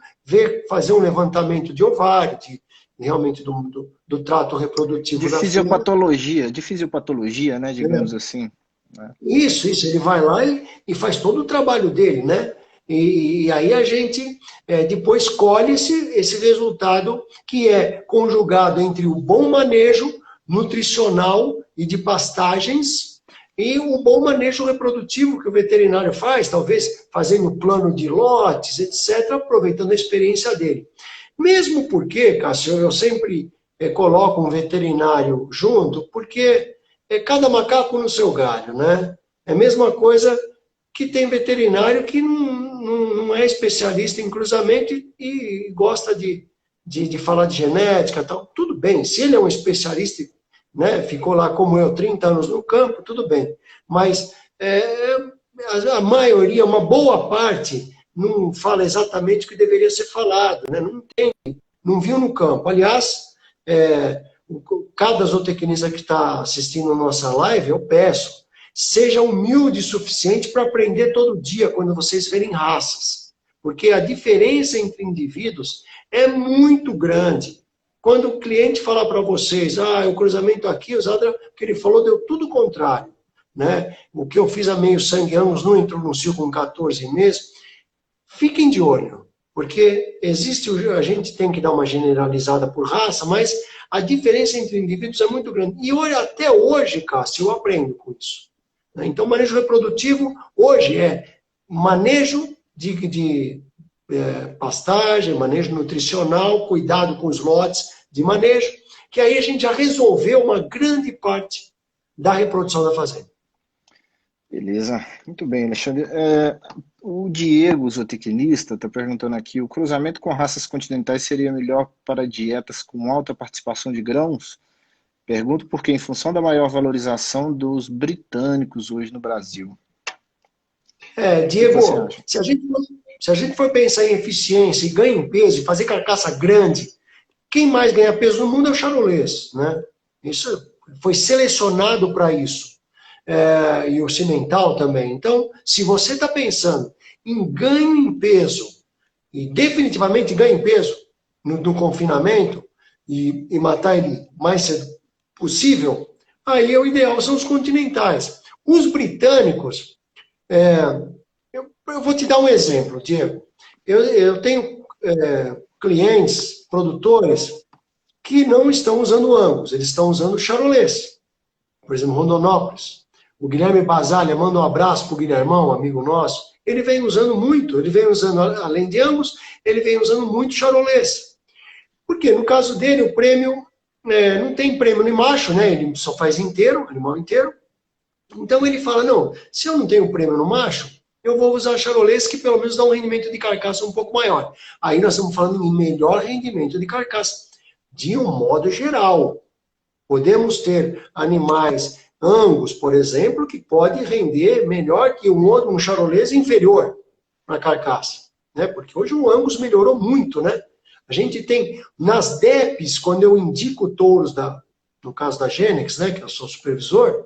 fazer um levantamento de ovário, realmente do trato reprodutivo da fisiopatologia, de fisiopatologia, né, digamos assim. Né? Isso, ele vai lá e faz todo o trabalho dele, né? E aí a gente depois colhe esse resultado que é conjugado entre o bom manejo nutricional e de pastagens e o bom manejo reprodutivo que o veterinário faz, talvez fazendo plano de lotes, etc., aproveitando a experiência dele. Mesmo porque, Cássio, eu sempre coloco um veterinário junto, porque cada macaco no seu galho, né? É a mesma coisa que tem veterinário que não é especialista em cruzamento e gosta de falar de genética e tal. Tudo bem, se ele é um especialista, né, ficou lá como eu, 30 anos no campo, tudo bem. Mas a maioria, uma boa parte, não fala exatamente o que deveria ser falado, né? Não tem, não viu no campo. Aliás, cada zootecnista que está assistindo a nossa live, eu peço, seja humilde o suficiente para aprender todo dia quando vocês verem raças. Porque a diferença entre indivíduos é muito grande. Quando o cliente falar para vocês, o cruzamento aqui, o que ele falou deu tudo o contrário. Né? O que eu fiz há meio sangue anos não entrou no cio com 14 meses. Fiquem de olho, porque a gente tem que dar uma generalizada por raça, mas a diferença entre indivíduos é muito grande. E até hoje, Cássio, eu aprendo com isso. Então, manejo reprodutivo, hoje manejo de pastagem, manejo nutricional, cuidado com os lotes de manejo, que aí a gente já resolveu uma grande parte da reprodução da fazenda. Beleza, muito bem, Alexandre. O Diego, zootecnista, está perguntando aqui, o cruzamento com raças continentais seria melhor para dietas com alta participação de grãos? Pergunto porque, em função da maior valorização dos britânicos hoje no Brasil. Diego, se a gente for pensar em eficiência e ganho em peso e fazer carcaça grande, quem mais ganha peso no mundo é o charolês, né? Isso foi selecionado para isso. E o cimental também. Então, se você está pensando em ganho em peso, e definitivamente ganho em peso no confinamento, e matar ele mais cedo possível, aí o ideal são os continentais. Os britânicos, eu vou te dar um exemplo, Diego. Eu tenho clientes, produtores, que não estão usando Angus, eles estão usando Charolês. Por exemplo, Rondonópolis. O Guilherme Basalha, manda um abraço para o Guilhermão, amigo nosso. Ele vem usando muito, ele vem usando, além de Angus, ele vem usando muito Charolês. Porque no caso dele, o prêmio, não tem prêmio no macho, né? Ele só faz inteiro, animal inteiro. Então ele fala, não, se eu não tenho prêmio no macho, eu vou usar Charolês, que pelo menos dá um rendimento de carcaça um pouco maior. Aí nós estamos falando em melhor rendimento de carcaça. De um modo geral, podemos ter animais Angus, por exemplo, que pode render melhor que um Charolês inferior na carcaça, né? Porque hoje o Angus melhorou muito, né? A gente tem, nas DEPs, quando eu indico touros, no caso da Genex, né, que eu sou supervisor,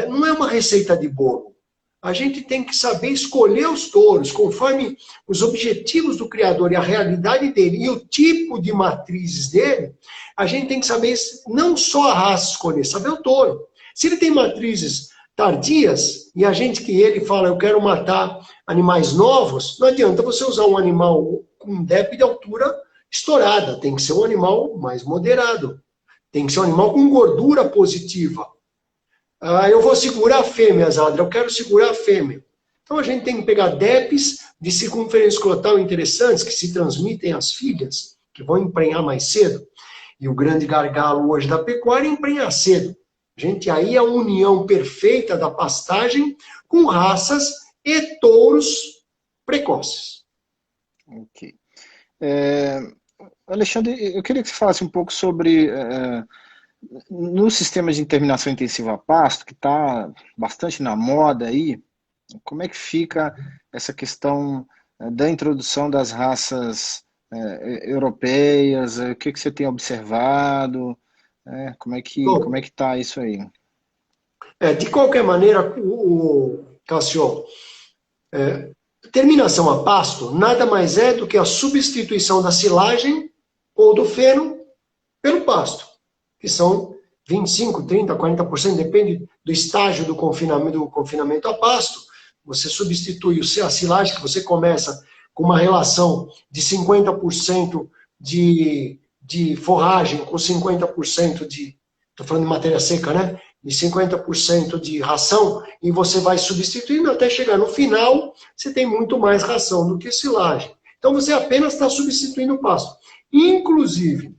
não é uma receita de bolo. A gente tem que saber escolher os touros conforme os objetivos do criador e a realidade dele e o tipo de matrizes dele. A gente tem que saber não só a raça escolher, saber o touro. Se ele tem matrizes tardias e a gente que ele fala, eu quero matar animais novos, não adianta você usar um animal com um DEP de altura estourada. Tem que ser um animal mais moderado. Tem que ser um animal com gordura positiva. Eu vou segurar a fêmea, Zadra, eu quero segurar a fêmea. Então a gente tem que pegar DEPs de circunferência escrotal interessantes, que se transmitem às filhas, que vão emprenhar mais cedo. E o grande gargalo hoje da pecuária é emprenhar cedo. Gente, aí a união perfeita da pastagem com raças e touros precoces. Ok. Alexandre, eu queria que você falasse um pouco sobre... no sistema de terminação intensiva a pasto, que está bastante na moda aí, como é que fica essa questão da introdução das raças europeias? O que você tem observado? Como é que está isso aí? De qualquer maneira, Cassio, terminação a pasto nada mais é do que a substituição da silagem ou do feno pelo pasto, que são 25%, 30%, 40%, depende do estágio do confinamento a pasto. Você substitui a silagem, que você começa com uma relação de 50% de forragem com 50% de... Estou falando de matéria seca, né? De 50% de ração, e você vai substituindo até chegar no final, você tem muito mais ração do que silagem. Então você apenas está substituindo o pasto. Inclusive,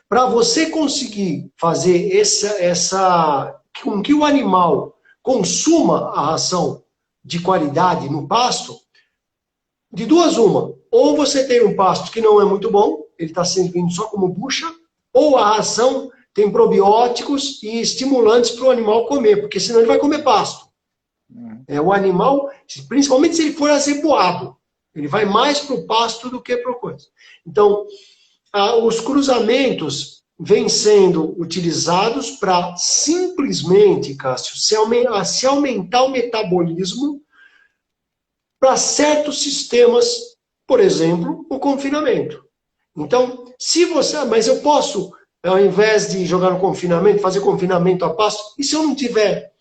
para você conseguir fazer com que o animal consuma a ração de qualidade no pasto, de duas uma. Ou você tem um pasto que não é muito bom, ele está servindo só como bucha, ou a ração tem probióticos e estimulantes para o animal comer, porque senão ele vai comer pasto. O animal, principalmente se ele for acepoado, ele vai mais para o pasto do que para o coisa. Então, os cruzamentos vêm sendo utilizados para simplesmente, Cássio, se aumentar o metabolismo para certos sistemas, por exemplo, o confinamento. Então, mas eu posso, ao invés de jogar no confinamento, fazer confinamento a pasto, e se eu não tiver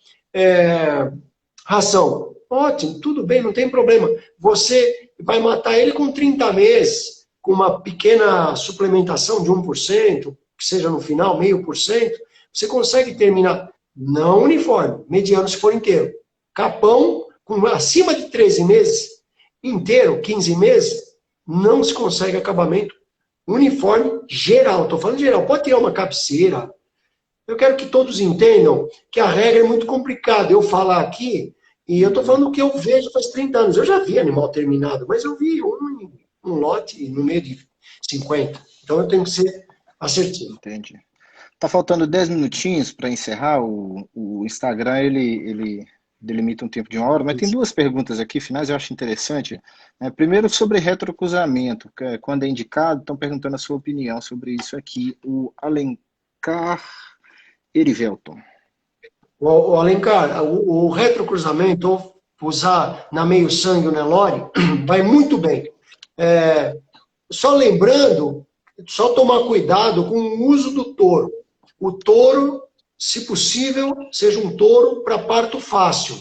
ração? Ótimo, tudo bem, não tem problema. Você vai matar ele com 30 meses, com uma pequena suplementação de 1%, que seja no final, 0,5%, você consegue terminar, não uniforme, mediano se for inteiro. Capão, com acima de 13 meses, inteiro, 15 meses, não se consegue acabamento uniforme geral. Estou falando geral, pode tirar uma cabeceira. Eu quero que todos entendam que a regra é muito complicada. Eu falar aqui, e eu estou falando o que eu vejo faz 30 anos. Eu já vi animal terminado, mas eu vi um lote no meio de 50. Então eu tenho que ser assertivo. Entendi. Tá faltando 10 minutinhos para encerrar. O Instagram, ele delimita um tempo de 1 hora, mas tem duas perguntas aqui, finais, eu acho interessante. Primeiro, sobre retrocruzamento, quando é indicado, estão perguntando a sua opinião sobre isso aqui. O Alencar Erivelton. O Alencar, o retrocruzamento, ou usar na meio sangue o Nelore, vai muito bem. Só lembrando, só tomar cuidado com o uso do touro. O touro, se possível, seja um touro para parto fácil.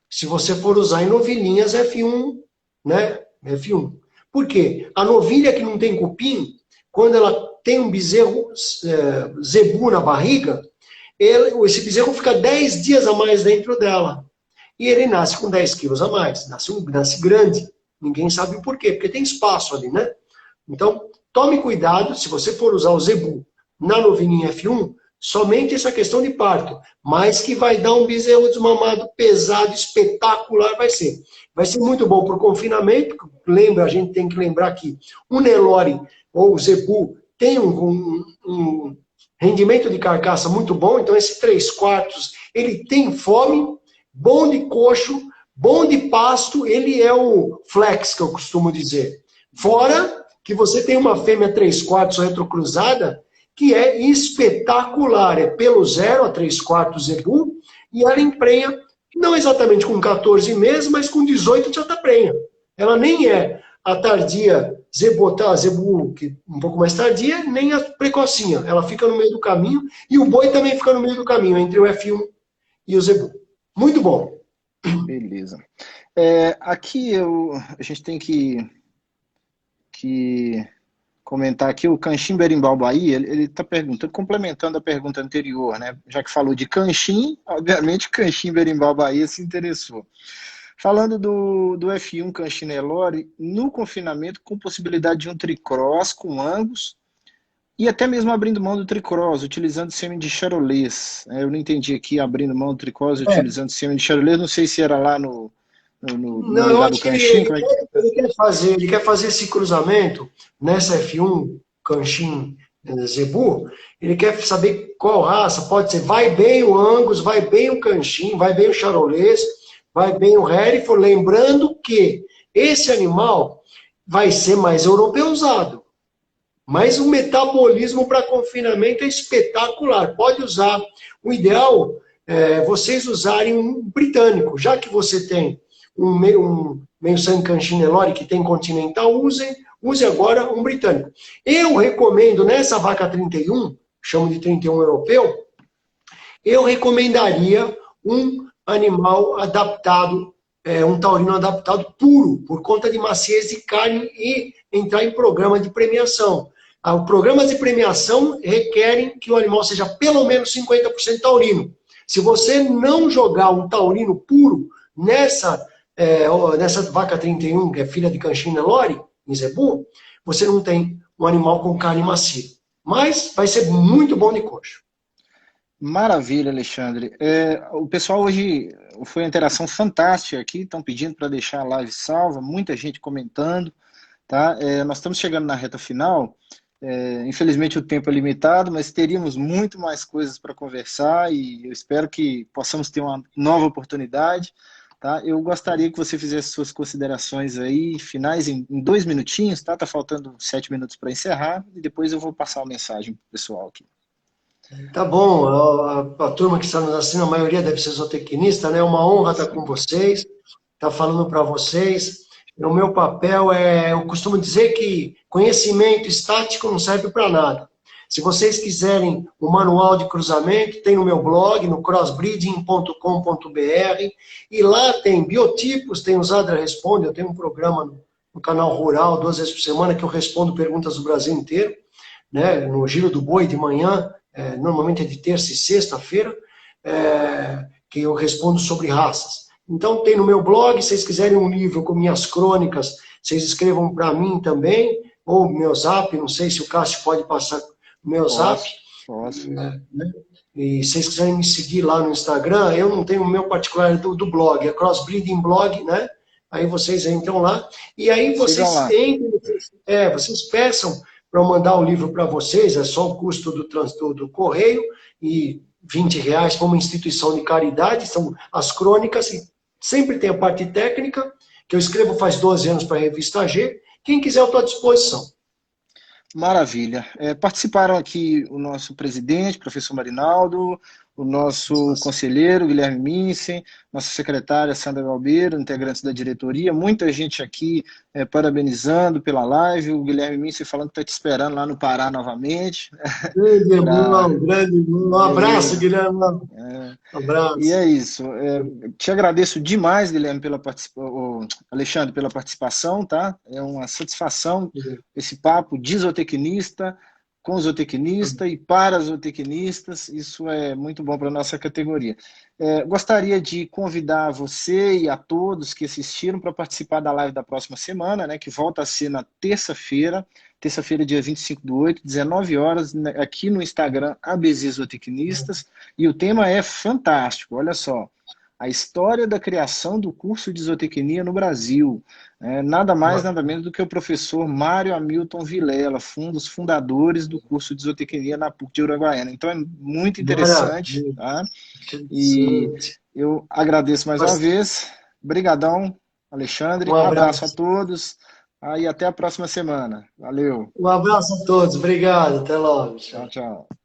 Se você for usar em novilhinhas F1, né? F1. Por quê? A novilha que não tem cupim, quando ela tem um bezerro zebu na barriga, esse bezerro fica 10 dias a mais dentro dela. E ele nasce com 10 quilos a mais, nasce grande. Ninguém sabe o porquê, porque tem espaço ali, né? Então, tome cuidado, se você for usar o zebu na novilhinha F1, somente essa questão de parto, mas que vai dar um bezerro desmamado pesado, espetacular, vai ser. Vai ser muito bom para o confinamento. Lembra, a gente tem que lembrar que o Nelore ou o zebu tem um rendimento de carcaça muito bom, então esse 3/4, ele tem fome, bom de coxo, bom de pasto, ele é o flex, que eu costumo dizer. Fora que você tem uma fêmea 3/4 retrocruzada, que é espetacular, é pelo 0 a 3/4 zebu, e ela emprenha, não exatamente com 14 meses, mas com 18 já está prenha. Ela nem é a tardia zebu, que um pouco mais tardia, nem a precocinha. Ela fica no meio do caminho, e o boi também fica no meio do caminho, entre o F1 e o zebu. Muito bom. Beleza. Aqui a gente tem que comentar aqui o Canchim Berimbau Bahia, ele está perguntando, complementando a pergunta anterior, né? Já que falou de Canchim, obviamente Canchim Berimbau Bahia se interessou. Falando do F1 Canchim Nelore, no confinamento, com possibilidade de um tricross com Angus, e até mesmo abrindo mão do tricross, utilizando sêmen de charolês. Eu não entendi aqui, abrindo mão do tricross, utilizando sêmen de charolês, não sei se era lá no Não, eu acho que ele quer fazer esse cruzamento nessa F1 Canchim Zebu. Ele quer saber qual raça, pode ser, vai bem o Angus, vai bem o Canchim, vai bem o Charolês, vai bem o Hereford, lembrando que esse animal vai ser mais europeuzado. Mas o metabolismo para confinamento é espetacular. Pode usar. O ideal é vocês usarem um britânico, já que você tem um meio sangue Canchim Nelore que tem continental, use agora um britânico. Eu recomendo, nessa vaca 31, chamo de 31 europeu, eu recomendaria um animal adaptado, um taurino adaptado puro, por conta de maciez de carne e entrar em programa de premiação. Os programas de premiação requerem que o animal seja pelo menos 50% taurino. Se você não jogar um taurino puro nessa vaca 31, que é filha de Canchim Nelore, em Zebu, você não tem um animal com carne macia. Mas vai ser muito bom de coxo. Maravilha, Alexandre. O pessoal hoje foi uma interação fantástica aqui, estão pedindo para deixar a live salva, muita gente comentando, tá? Nós estamos chegando na reta final, infelizmente o tempo é limitado, mas teríamos muito mais coisas para conversar e eu espero que possamos ter uma nova oportunidade. Tá? Eu gostaria que você fizesse suas considerações aí, finais em 2 minutinhos, tá? Tá faltando 7 minutos para encerrar, e depois eu vou passar uma mensagem pro pessoal aqui. Tá bom, a turma que está nos assistindo, a maioria deve ser zootecnista, né? É uma honra estar com vocês, estar falando para vocês. O meu papel eu costumo dizer que conhecimento estático não serve para nada. Se vocês quiserem o manual de cruzamento, tem no meu blog, no crossbreeding.com.br, e lá tem biotipos, tem o Zadra Responde, eu tenho um programa no canal Rural, 2 vezes por semana, que eu respondo perguntas do Brasil inteiro, né, no Giro do Boi de manhã, normalmente é de terça e sexta-feira, que eu respondo sobre raças. Então tem no meu blog, se vocês quiserem um livro com minhas crônicas, vocês escrevam para mim também, ou meu zap, não sei se o Cássio pode passar meu zap. Posso. Né? E se vocês quiserem me seguir lá no Instagram, eu não tenho o meu particular do blog, é Crossbreeding Blog, né? Aí vocês entram lá, e aí vocês entrem, vocês peçam para eu mandar o livro para vocês, é só o custo do correio, e R$20 para uma instituição de caridade, são as crônicas, e sempre tem a parte técnica, que eu escrevo faz 12 anos para a revista G, quem quiser eu estou à disposição. Maravilha. Participaram aqui o nosso presidente, professor Marinaldo, o nosso conselheiro, Guilherme Minsen, nossa secretária, Sandra Galbeiro, integrantes da diretoria, muita gente aqui parabenizando pela live, o Guilherme Minsen falando que está te esperando lá no Pará novamente. Grande pra... irmão, grande irmão. Um abraço, Guilherme. Um E abraço. é isso. Te agradeço demais, Guilherme, Alexandre, pela participação, tá? É uma satisfação esse papo de zootecnista, com zootecnista e para zootecnistas. Isso é muito bom para a nossa categoria. Gostaria de convidar você e a todos que assistiram para participar da live da próxima semana, né, que volta a ser na terça-feira, dia 25/8, 19 horas, né, aqui no Instagram, ABZ Zootecnistas, e o tema é fantástico, olha só, a história da criação do curso de zootecnia no Brasil. Nada mais, nada menos do que o professor Mário Hamilton Vilela, um dos fundadores do curso de zootecnia na PUC de Uruguaiana. Então é muito interessante, Maravilha. tá? E Interessante. eu agradeço mais uma vez. Brigadão, Alexandre. Um Abraço a abraço. todos. E até a próxima semana. Valeu. Um abraço a todos. Obrigado. Até logo. Tchau, Tchau. tchau.